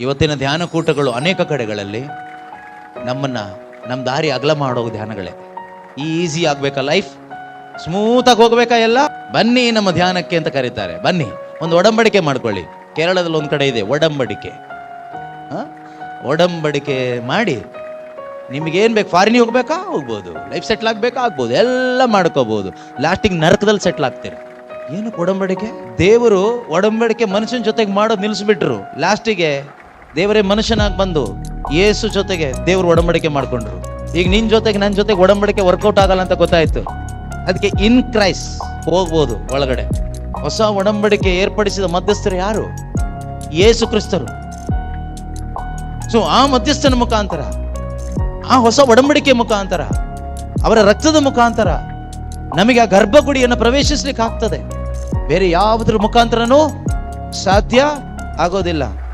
ಇವತ್ತಿನ ಧ್ಯಾನ ಕೂಟಗಳು ಅನೇಕ ಕಡೆಗಳಲ್ಲಿ ನಮ್ಮ ದಾರಿ ಅಗಲ ಮಾಡೋ ಧ್ಯಾನಗಳೇ. ಈಸಿ ಆಗ್ಬೇಕಾ ಲೈಫ್, ಸ್ಮೂತಾಗಿ ಹೋಗ್ಬೇಕಾ ಎಲ್ಲ, ಬನ್ನಿ ನಮ್ಮ ಧ್ಯಾನಕ್ಕೆ ಅಂತ ಕರೀತಾರೆ. ಬನ್ನಿ ಒಂದು ಒಡಂಬಡಿಕೆ ಮಾಡ್ಕೊಳ್ಳಿ. ಕೇರಳದಲ್ಲಿ ಒಂದು ಕಡೆ ಇದೆ ಒಡಂಬಡಿಕೆ. ಒಡಂಬಡಿಕೆ ಮಾಡಿ ನಿಮಗೇನು ಬೇಕು, ಫಾರಿನಿಗೆ ಹೋಗ್ಬೇಕಾ ಹೋಗ್ಬೋದು, ಲೈಫ್ ಸೆಟ್ಲ್ ಆಗ್ಬೇಕಾ ಆಗ್ಬೋದು, ಎಲ್ಲ ಮಾಡ್ಕೋಬಹುದು. ಲಾಸ್ಟಿಗೆ ನರಕದಲ್ಲಿ ಸೆಟ್ಲ್ ಆಗ್ತೀರಿ. ಏನು ಒಡಂಬಡಿಕೆ? ದೇವರು ಒಡಂಬಡಿಕೆ ಮನುಷ್ಯನ ಜೊತೆಗೆ ಮಾಡೋದು ನಿಲ್ಲಿಸ್ಬಿಟ್ರು. ಲಾಸ್ಟಿಗೆ ದೇವರೇ ಮನುಷ್ಯನಾಗಿ ಬಂದು ಯೇಸು ಜೊತೆಗೆ ದೇವರು ಒಡಂಬಡಿಕೆ ಮಾಡ್ಕೊಂಡ್ರು. ಈಗ ನಿನ್ ಜೊತೆಗೆ ನನ್ನ ಜೊತೆಗೆ ಒಡಂಬಡಿಕೆ ವರ್ಕೌಟ್ ಆಗಲ್ಲ ಅಂತ ಗೊತ್ತಾಯ್ತು. ಅದಕ್ಕೆ ಇನ್ ಕ್ರೈಸ್ಟ್ ಹೋಗ್ಬೋದು ಒಳಗಡೆ. ಹೊಸ ಒಡಂಬಡಿಕೆ ಏರ್ಪಡಿಸಿದ ಮಧ್ಯಸ್ಥರು ಯಾರು? ಯೇಸು ಕ್ರಿಸ್ತರು. ಸೊ ಆ ಮಧ್ಯಸ್ಥನ ಮುಖಾಂತರ, ಆ ಹೊಸ ಒಡಂಬಡಿಕೆ ಮುಖಾಂತರ, ಅವರ ರಕ್ತದ ಮುಖಾಂತರ ನಮಗೆ ಆ ಗರ್ಭಗುಡಿಯನ್ನು ಪ್ರವೇಶಿಸ್ಲಿಕ್ಕೆ ಆಗ್ತದೆ. ಬೇರೆ ಯಾವುದ್ರ ಮುಖಾಂತರನೂ ಸಾಧ್ಯ ಆಗೋದಿಲ್ಲ.